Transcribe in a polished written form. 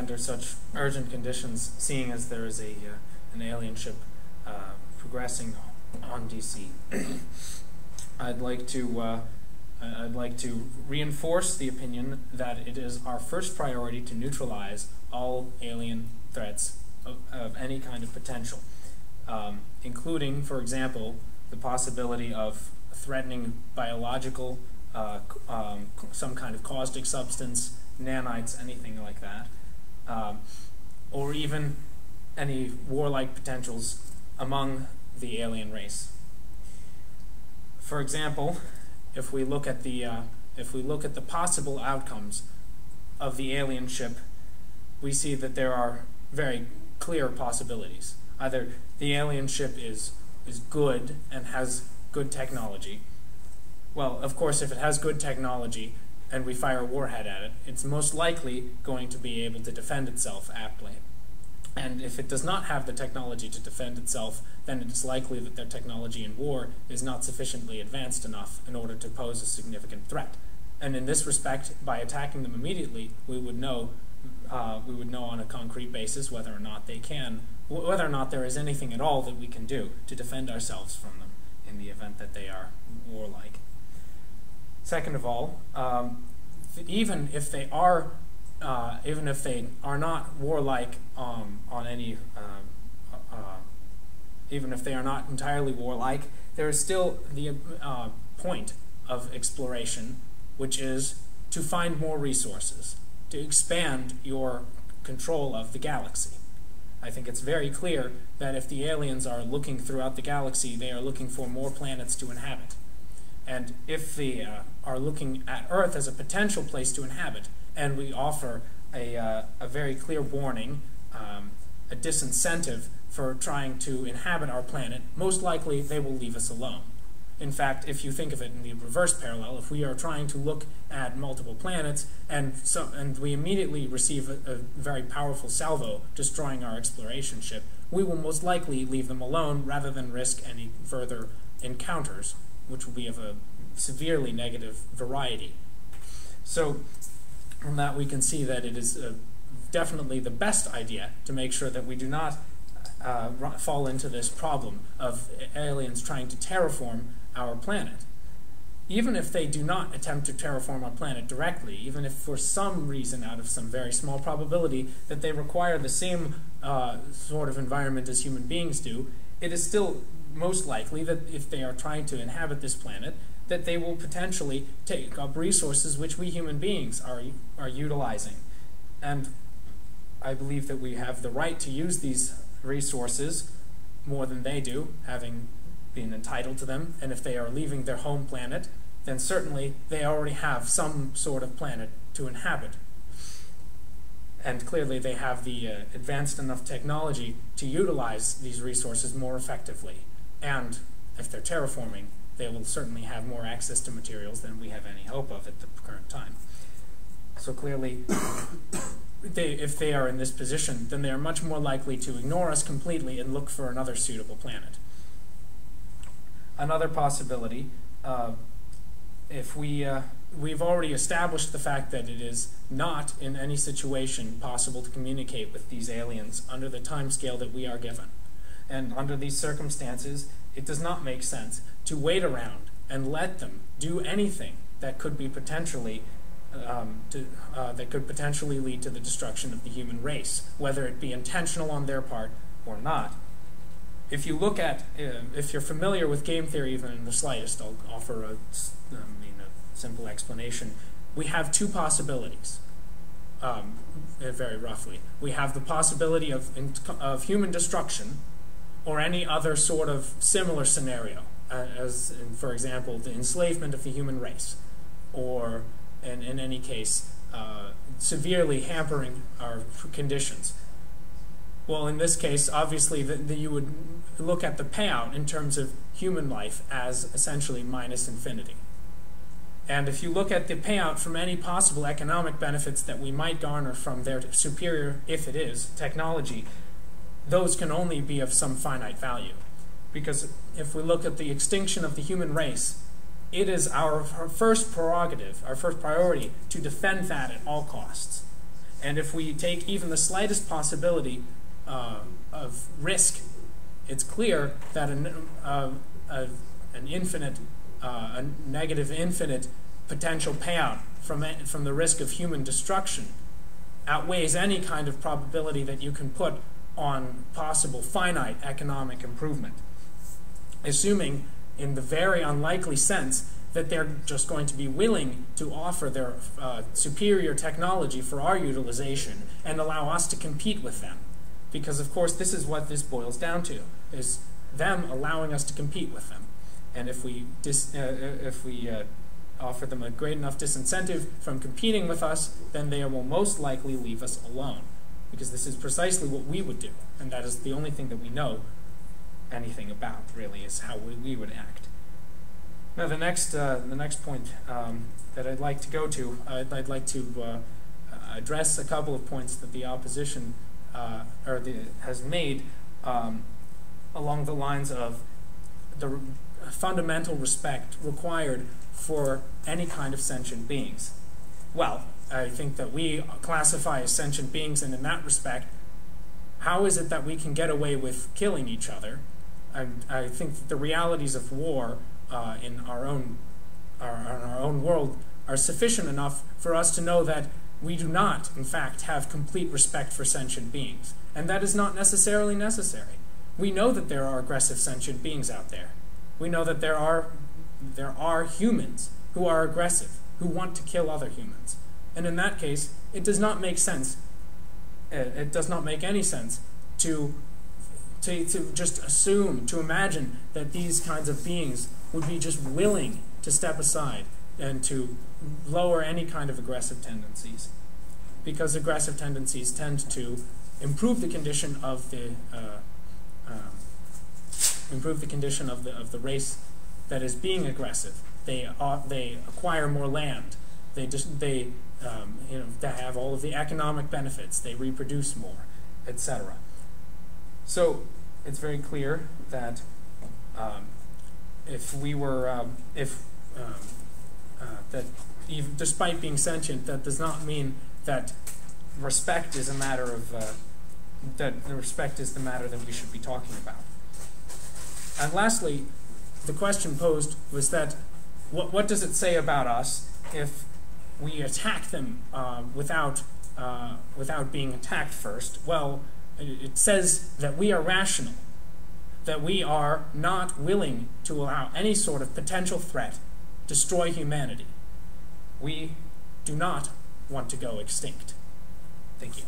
under such urgent conditions, seeing as there is an alien ship progressing on DC. I'd like to reinforce the opinion that it is our first priority to neutralize all alien threats of any kind of potential, including, for example, the possibility of threatening biological, some kind of caustic substance, nanites, anything like that, or even any warlike potentials among the alien race. For example, if we look at the possible outcomes of the alien ship, we see that there are very clear possibilities. Either the alien ship is good and has good technology. Well, of course, if it has good technology and we fire a warhead at it, it's most likely going to be able to defend itself aptly. And if it does not have the technology to defend itself, then it is likely that their technology in war is not sufficiently advanced enough in order to pose a significant threat. And in this respect, by attacking them immediately, we would know on a concrete basis whether or not there is anything at all that we can do to defend ourselves from them in the event that they are warlike. Second of all, even if they are not warlike even if they are not entirely warlike, there is still the point of exploration, which is to find more resources, to expand your control of the galaxy. I think it's very clear that if the aliens are looking throughout the galaxy, they are looking for more planets to inhabit. And if they are looking at Earth as a potential place to inhabit, and we offer a very clear warning, a disincentive for trying to inhabit our planet, most likely they will leave us alone. In fact, if you think of it in the reverse parallel, if we are trying to look at multiple planets and we immediately receive a very powerful salvo destroying our exploration ship, we will most likely leave them alone rather than risk any further encounters, which will be of a severely negative variety. So from that we can see that it is definitely the best idea to make sure that we do not fall into this problem of aliens trying to terraform our planet. Even if they do not attempt to terraform our planet directly, even if for some reason, out of some very small probability, that they require the same sort of environment as human beings do, it is still most likely that if they are trying to inhabit this planet, that they will potentially take up resources which we human beings are utilizing. And I believe that we have the right to use these resources more than they do, having been entitled to them. And if they are leaving their home planet, then certainly they already have some sort of planet to inhabit. And clearly they have the advanced enough technology to utilize these resources more effectively. And if they're terraforming, they will certainly have more access to materials than we have any hope of at the current time. So clearly, if they are in this position, then they are much more likely to ignore us completely and look for another suitable planet. Another possibility, if we've already established the fact that it is not in any situation possible to communicate with these aliens under the time scale that we are given. And under these circumstances, it does not make sense to wait around and let them do anything that could be potentially lead to the destruction of the human race, whether it be intentional on their part or not. If you look at, if you're familiar with game theory even in the slightest, I'll offer a simple explanation. We have two possibilities, very roughly. We have the possibility of human destruction, or any other sort of similar scenario, as in, for example, the enslavement of the human race, or in any case, severely hampering our conditions. Well, in this case, obviously, you would look at the payout in terms of human life as essentially minus infinity. And if you look at the payout from any possible economic benefits that we might garner from their superior, if it is, technology, those can only be of some finite value. Because if we look at the extinction of the human race, it is our first prerogative, our first priority, to defend that at all costs. And if we take even the slightest possibility of risk, it's clear that a negative infinite potential payout from the risk of human destruction outweighs any kind of probability that you can put on possible finite economic improvement, assuming in the very unlikely sense that they're just going to be willing to offer their superior technology for our utilization and allow us to compete with them. Because, of course, this is what this boils down to, is them allowing us to compete with them. And if we offer them a great enough disincentive from competing with us, then they will most likely leave us alone. Because this is precisely what we would do, and that is the only thing that we know anything about, really, is how we would act. Now, the next point that I'd like to go to, I'd like to address a couple of points that the opposition has made along the lines of the fundamental respect required for any kind of sentient beings. Well, I think that we classify as sentient beings, and in that respect, how is it that we can get away with killing each other? I think that the realities of war in our own world are sufficient enough for us to know that we do not, in fact, have complete respect for sentient beings, and that is not necessarily necessary. We know that there are aggressive sentient beings out there. We know that there are humans who are aggressive, who want to kill other humans. And in that case, it does not make sense, it does not make any sense to just assume, to imagine that these kinds of beings would be just willing to step aside and to lower any kind of aggressive tendencies. Because aggressive tendencies tend to improve the condition of the the race that is being aggressive. They acquire more land. They have all of the economic benefits. They reproduce more, etc. So it's very clear that despite being sentient, that does not mean that respect is a matter of respect is the matter that we should be talking about. And lastly, the question posed was that what does it say about us if we attack them without being attacked first? Well, it says that we are rational, that we are not willing to allow any sort of potential threat destroy humanity. We do not want to go extinct. Thank you.